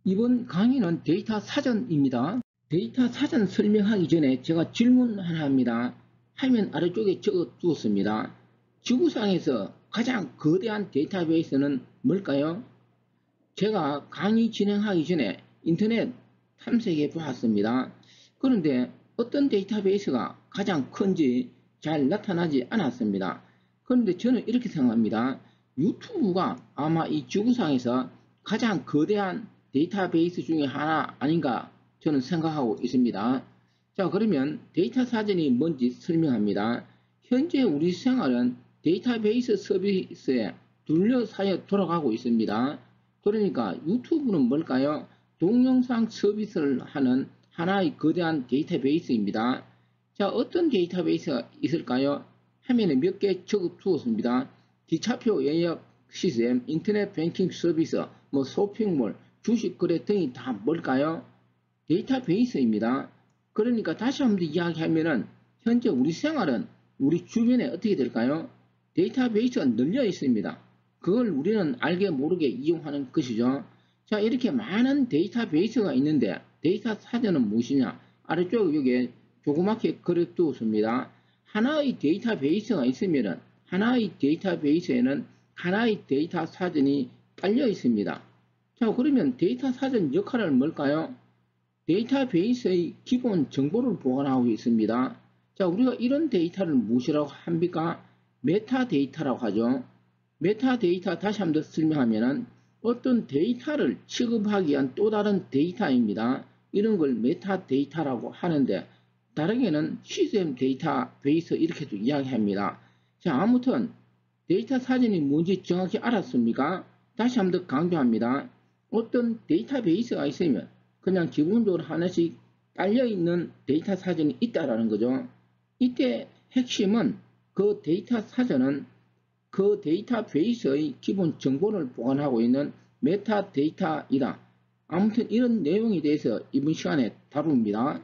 이번 강의는 데이터 사전입니다. 데이터 사전 설명하기 전에 제가 질문 하나 합니다. 화면 아래쪽에 적어 두었습니다. 지구상에서 가장 거대한 데이터베이스는 뭘까요? 제가 강의 진행하기 전에 인터넷 탐색해 보았습니다. 그런데 어떤 데이터베이스가 가장 큰지 잘 나타나지 않았습니다. 그런데 저는 이렇게 생각합니다. 유튜브가 아마 이 지구상에서 가장 거대한 데이터베이스 중에 하나 아닌가 저는 생각하고 있습니다. 자, 그러면 데이터 사전이 뭔지 설명합니다. 현재 우리 생활은 데이터베이스 서비스에 둘러싸여 돌아가고 있습니다. 그러니까 유튜브는 뭘까요? 동영상 서비스를 하는 하나의 거대한 데이터베이스입니다. 자, 어떤 데이터베이스가 있을까요? 화면에 몇 개 적어 두었습니다. 기차표 예약 시스템, 인터넷 뱅킹 서비스, 쇼핑몰, 주식 거래 등이 다 뭘까요? 데이터베이스입니다. 그러니까 다시 한번 이야기하면은 현재 우리 생활은 우리 주변에 어떻게 될까요? 데이터베이스가 널려 있습니다. 그걸 우리는 알게 모르게 이용하는 것이죠. 자, 이렇게 많은 데이터베이스가 있는데 데이터 사전은 무엇이냐? 아래쪽 여기에 조그맣게 그려 두었습니다. 하나의 데이터베이스가 있으면은 하나의 데이터베이스에는 하나의 데이터 사전이 깔려 있습니다. 자, 그러면 데이터 사전 역할은 뭘까요? 데이터베이스의 기본 정보를 보관하고 있습니다. 자, 우리가 이런 데이터를 무엇이라고 합니까? 메타데이터라고 하죠. 메타데이터 다시 한번 더 설명하면 어떤 데이터를 취급하기 위한 또 다른 데이터입니다. 이런 걸 메타데이터라고 하는데 다르게는 시스템 데이터베이스 이렇게도 이야기합니다. 자, 아무튼 데이터 사전이 뭔지 정확히 알았습니까? 다시 한번 더 강조합니다. 어떤 데이터베이스가 있으면 그냥 기본적으로 하나씩 깔려있는 데이터 사전이 있다라는 거죠. 이때 핵심은 그 데이터 사전은 그 데이터베이스의 기본 정보를 보관하고 있는 메타데이터이다. 아무튼 이런 내용에 대해서 이번 시간에 다룹니다.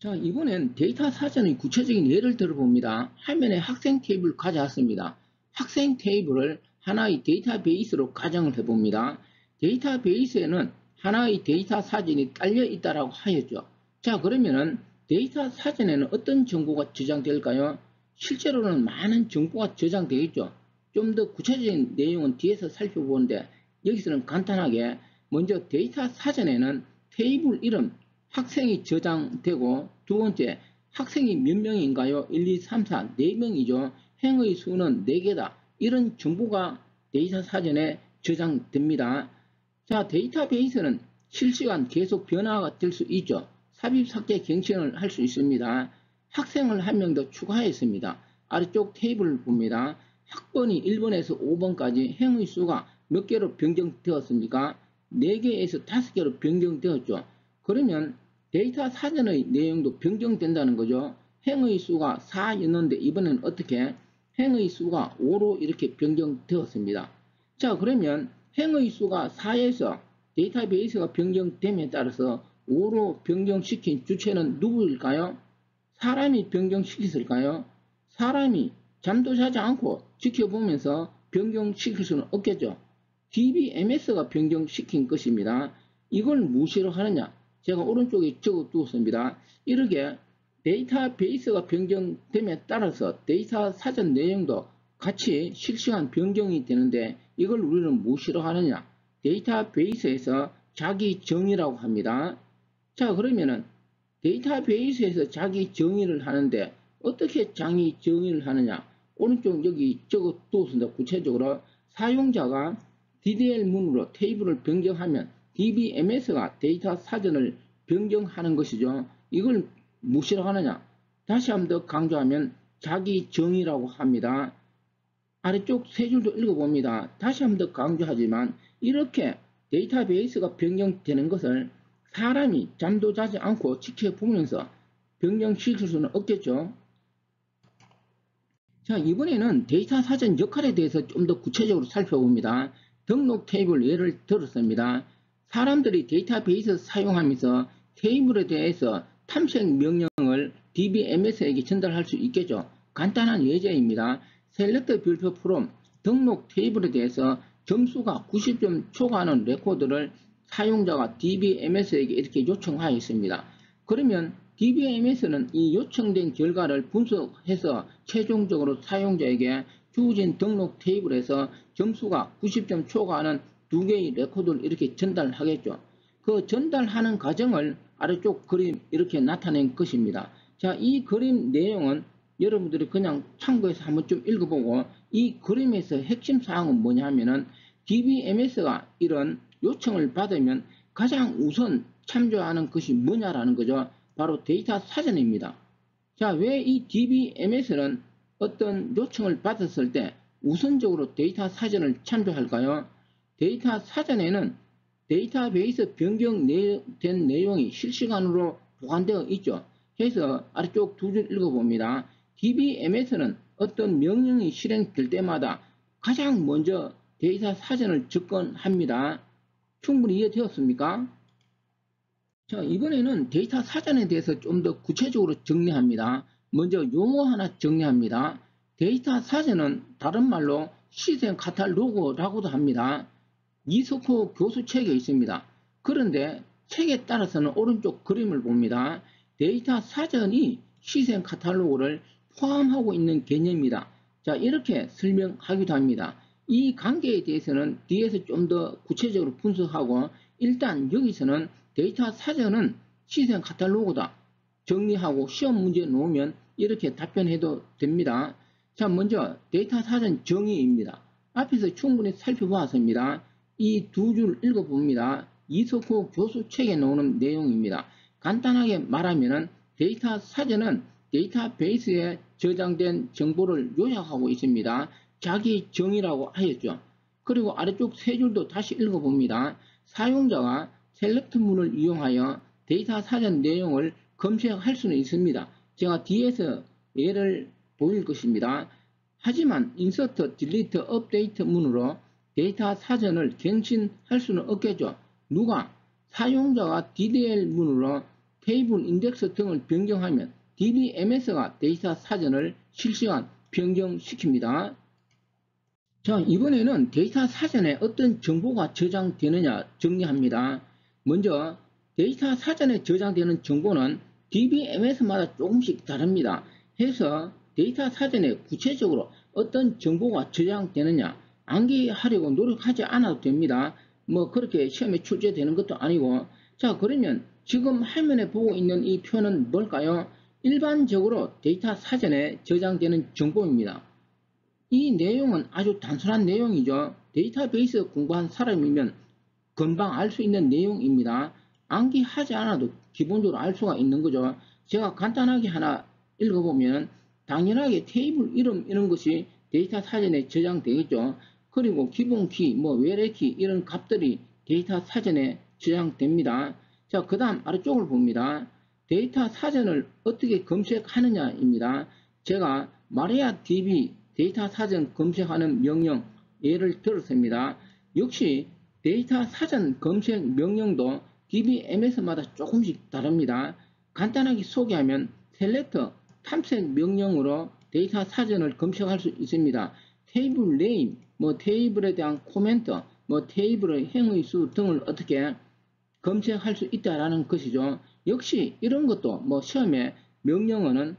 자, 이번엔 데이터 사전의 구체적인 예를 들어봅니다. 화면에 학생 테이블을 가져왔습니다. 학생 테이블을 하나의 데이터베이스로 가정을 해봅니다. 데이터베이스에는 하나의 데이터 사전이 깔려 있다라고 하였죠. 자, 그러면은 데이터 사전에는 어떤 정보가 저장될까요? 실제로는 많은 정보가 저장되겠죠. 좀 더 구체적인 내용은 뒤에서 살펴보는데 여기서는 간단하게 먼저 데이터 사전에는 테이블 이름, 학생이 저장되고 두 번째 학생이 몇 명인가요? 1, 2, 3, 4, 4명이죠. 행의 수는 4개다. 이런 정보가 데이터 사전에 저장됩니다. 자, 데이터베이스는 실시간 계속 변화가 될 수 있죠. 삽입 삭제 갱신을 할 수 있습니다. 학생을 한 명 더 추가했습니다. 아래쪽 테이블을 봅니다. 학번이 1번에서 5번까지 행의 수가 몇 개로 변경되었습니까? 4개에서 5개로 변경되었죠. 그러면 데이터 사전의 내용도 변경된다는 거죠. 행의 수가 4였는데 이번엔 어떻게? 행의 수가 5로 이렇게 변경되었습니다. 자, 그러면 행의 수가 4에서 데이터베이스가 변경됨에 따라서 5로 변경시킨 주체는 누구일까요? 사람이 변경시켰을까요? 사람이 잠도 자지 않고 지켜보면서 변경시킬 수는 없겠죠. DBMS가 변경시킨 것입니다. 이걸 무엇으로 하느냐? 제가 오른쪽에 적어 두었습니다. 이렇게 데이터베이스가 변경됨에 따라서 데이터 사전 내용도 같이 실시간 변경이 되는데 이걸 우리는 무엇으로 하느냐? 데이터베이스에서 자기 정의라고 합니다. 자, 그러면은 데이터베이스에서 자기 정의를 하는데 어떻게 자기 정의를 하느냐? 오른쪽 여기 적어 두었습니다. 구체적으로 사용자가 DDL 문으로 테이블을 변경하면 DBMS가 데이터 사전을 변경하는 것이죠. 이걸 무엇이라고 하느냐? 다시 한번 더 강조하면 자기 정의라고 합니다. 아래쪽 세 줄도 읽어봅니다. 다시 한번 더 강조하지만 이렇게 데이터베이스가 변경되는 것을 사람이 잠도 자지 않고 지켜보면서 변경시킬 수는 없겠죠. 자, 이번에는 데이터 사전 역할에 대해서 좀 더 구체적으로 살펴봅니다. 등록 테이블 예를 들었습니다. 사람들이 데이터베이스 사용하면서 테이블에 대해서 탐색 명령을 DBMS에게 전달할 수 있겠죠. 간단한 예제입니다. 셀렉트 별표 프롬 등록 테이블에 대해서 점수가 90점 초과하는 레코드를 사용자가 DBMS에게 이렇게 요청하여 있습니다. 그러면 DBMS는 이 요청된 결과를 분석해서 최종적으로 사용자에게 주어진 등록 테이블에서 점수가 90점 초과하는 2개의 레코드를 이렇게 전달하겠죠. 그 전달하는 과정을 아래쪽 그림 이렇게 나타낸 것입니다. 자, 이 그림 내용은 여러분들이 그냥 참고해서 한번 좀 읽어보고, 이 그림에서 핵심 사항은 뭐냐 하면은 DBMS가 이런 요청을 받으면 가장 우선 참조하는 것이 뭐냐라는 거죠. 바로 데이터 사전입니다. 자, 왜 이 DBMS는 어떤 요청을 받았을 때 우선적으로 데이터 사전을 참조할까요? 데이터 사전에는 데이터베이스 변경된 내용이 실시간으로 보관되어 있죠. 그래서 아래쪽 두 줄 읽어봅니다. DBMS는 어떤 명령이 실행될 때마다 가장 먼저 데이터 사전을 접근합니다. 충분히 이해되었습니까? 자, 이번에는 데이터 사전에 대해서 좀 더 구체적으로 정리합니다. 먼저 용어 하나 정리합니다. 데이터 사전은 다른 말로 시스템 카탈로그라고도 합니다. 이석호 교수 책에 있습니다. 그런데 책에 따라서는 오른쪽 그림을 봅니다. 데이터 사전이 시스템 카탈로그를 포함하고 있는 개념입니다. 자, 이렇게 설명하기도 합니다. 이 관계에 대해서는 뒤에서 좀 더 구체적으로 분석하고, 일단 여기서는 데이터 사전은 시스템 카탈로그다 정리하고 시험 문제 놓으면 이렇게 답변해도 됩니다. 자, 먼저 데이터 사전 정의입니다. 앞에서 충분히 살펴보았습니다. 이 두 줄 읽어봅니다. 이석호 교수 책에 나오는 내용입니다. 간단하게 말하면 데이터 사전은 데이터베이스에 저장된 정보를 요약하고 있습니다. 자기 정의라고 하였죠. 그리고 아래쪽 세 줄도 다시 읽어봅니다. 사용자가 셀렉트 문을 이용하여 데이터 사전 내용을 검색할 수는 있습니다. 제가 뒤에서 예를 보일 것입니다. 하지만 인서트, 딜리트, 업데이트 문으로 데이터 사전을 갱신할 수는 없겠죠. 누가? 사용자가 DDL 문으로 테이블 인덱스 등을 변경하면 DBMS가 데이터 사전을 실시간 변경시킵니다. 자, 이번에는 데이터 사전에 어떤 정보가 저장되느냐 정리합니다. 먼저 데이터 사전에 저장되는 정보는 DBMS마다 조금씩 다릅니다. 해서 데이터 사전에 구체적으로 어떤 정보가 저장되느냐 암기하려고 노력하지 않아도 됩니다. 뭐 그렇게 시험에 출제되는 것도 아니고. 자, 그러면 지금 화면에 보고 있는 이 표는 뭘까요? 일반적으로 데이터 사전에 저장되는 정보입니다. 이 내용은 아주 단순한 내용이죠. 데이터베이스 공부한 사람이면 금방 알 수 있는 내용입니다. 암기하지 않아도 기본적으로 알 수가 있는 거죠. 제가 간단하게 하나 읽어보면 당연하게 테이블 이름 이런 것이 데이터 사전에 저장되겠죠. 그리고 기본키, 외래키 이런 값들이 데이터 사전에 저장됩니다. 자, 그 다음 아래쪽을 봅니다. 데이터 사전을 어떻게 검색하느냐입니다. 제가 MariaDB 데이터 사전 검색하는 명령 예를 들었습니다. 역시 데이터 사전 검색 명령도 DBMS마다 조금씩 다릅니다. 간단하게 소개하면 셀렉터 탐색 명령으로 데이터 사전을 검색할 수 있습니다. 테이블 네임, 테이블에 대한 코멘트, 테이블의 행의 수 등을 어떻게 검색할 수 있다라는 것이죠. 역시 이런 것도 시험에 명령어는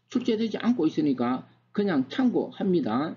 출제되지 않고 있으니까 그냥 참고합니다.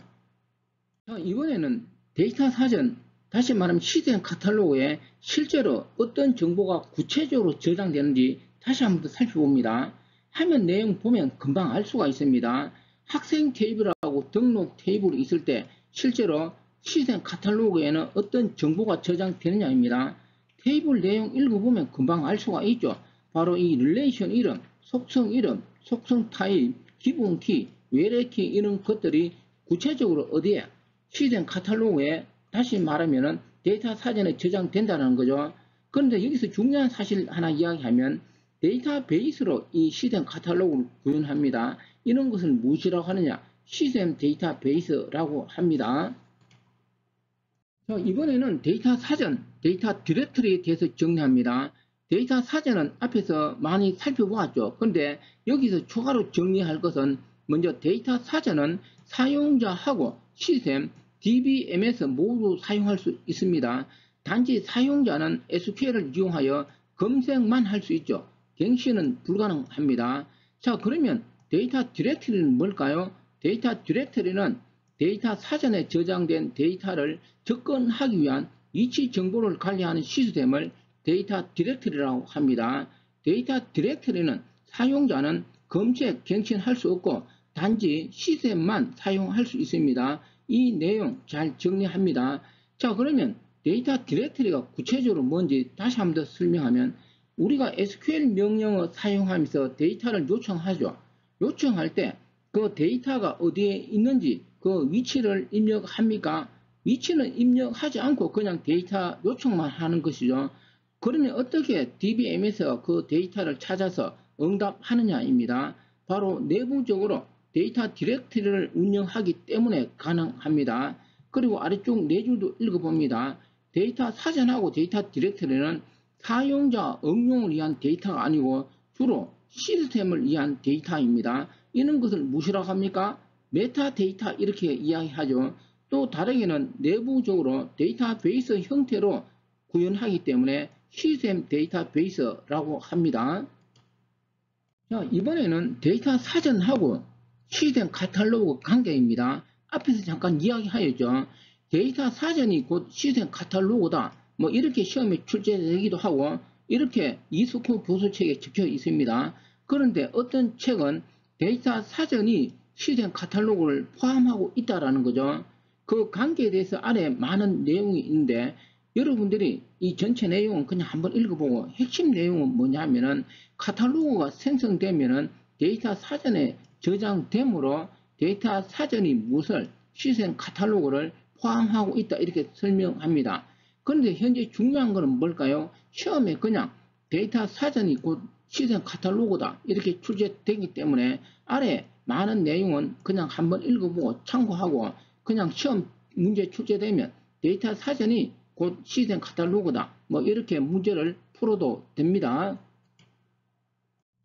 자, 이번에는 데이터 사전, 다시 말하면 시스템 카탈로그에 실제로 어떤 정보가 구체적으로 저장되는지 다시 한번 더 살펴봅니다. 화면 내용 보면 금방 알 수가 있습니다. 학생 테이블하고 등록 테이블이 있을 때 실제로 시스템 카탈로그에는 어떤 정보가 저장되느냐입니다. 테이블 내용 읽어보면 금방 알 수가 있죠. 바로 이 릴레이션 이름, 속성 이름, 속성 타입, 기본키, 외래키 이런 것들이 구체적으로 어디에? 시스템 카탈로그에 다시 말하면 데이터 사전에 저장된다는 거죠. 그런데 여기서 중요한 사실 하나 이야기하면 데이터베이스로 이 시스템 카탈로그를 구현합니다. 이런 것을 무엇이라고 하느냐? 시스템 데이터베이스라고 합니다. 자, 이번에는 데이터 사전, 데이터 디렉터리에 대해서 정리합니다. 데이터 사전은 앞에서 많이 살펴보았죠. 그런데 여기서 추가로 정리할 것은 먼저 데이터 사전은 사용자하고 시스템, DBMS 모두 사용할 수 있습니다. 단지 사용자는 SQL을 이용하여 검색만 할 수 있죠. 갱신은 불가능합니다. 자, 그러면 데이터 디렉터리는 뭘까요? 데이터 디렉터리는 데이터 사전에 저장된 데이터를 접근하기 위한 위치 정보를 관리하는 시스템을 데이터 디렉터리라고 합니다. 데이터 디렉터리는 사용자는 검색, 갱신할 수 없고 단지 시스템만 사용할 수 있습니다. 이 내용 잘 정리합니다. 자, 그러면 데이터 디렉터리가 구체적으로 뭔지 다시 한번 더 설명하면 우리가 SQL 명령을 사용하면서 데이터를 요청하죠. 요청할 때 그 데이터가 어디에 있는지 그 위치를 입력합니까? 위치는 입력하지 않고 그냥 데이터 요청만 하는 것이죠. 그러면 어떻게 DBM에서 그 데이터를 찾아서 응답하느냐입니다. 바로 내부적으로 데이터 디렉터리를 운영하기 때문에 가능합니다. 그리고 아래쪽 네 줄도 읽어봅니다. 데이터 사전하고 데이터 디렉터리는 사용자 응용을 위한 데이터가 아니고 주로 시스템을 위한 데이터입니다. 이런 것을 무엇이라고 합니까? 메타데이터 이렇게 이야기하죠. 또 다르게는 내부적으로 데이터베이스 형태로 구현하기 때문에 시스템 데이터베이스라고 합니다. 자, 이번에는 데이터 사전하고 시스템 카탈로그 관계입니다. 앞에서 잠깐 이야기하였죠. 데이터 사전이 곧 시스템 카탈로그다. 뭐 이렇게 시험에 출제되기도 하고 이렇게 이스코 교수책에 적혀 있습니다. 그런데 어떤 책은 데이터 사전이 시스템 카탈로그를 포함하고 있다라는 거죠. 그 관계에 대해서 아래 많은 내용이 있는데 여러분들이 이 전체 내용은 그냥 한번 읽어보고 핵심 내용은 뭐냐면은 카탈로그가 생성되면은 데이터 사전에 저장되므로 데이터 사전이 무엇을 시스템 카탈로그를 포함하고 있다 이렇게 설명합니다. 그런데 현재 중요한 것은 뭘까요? 시험에 그냥 데이터 사전이 곧 시스템 카탈로그다 이렇게 출제되기 때문에 아래 많은 내용은 그냥 한번 읽어보고 참고하고 그냥 시험 문제 출제되면 데이터 사전이 곧 시스템 카탈로그다 뭐 이렇게 문제를 풀어도 됩니다.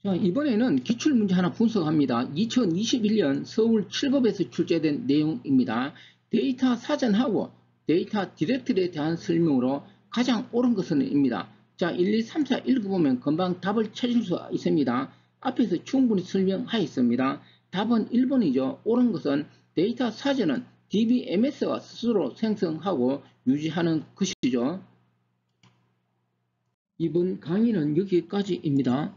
자, 이번에는 기출문제 하나 분석합니다. 2021년 서울 7급에서 출제된 내용입니다. 데이터 사전하고 데이터 디렉터리에 대한 설명으로 가장 옳은 것은 입니다. 자, 1, 2, 3, 4 읽어보면 금방 답을 찾을 수 있습니다. 앞에서 충분히 설명하였습니다. 답은 1번이죠. 옳은 것은 데이터 사전은 DBMS가 스스로 생성하고 유지하는 것이죠. 이번 강의는 여기까지입니다.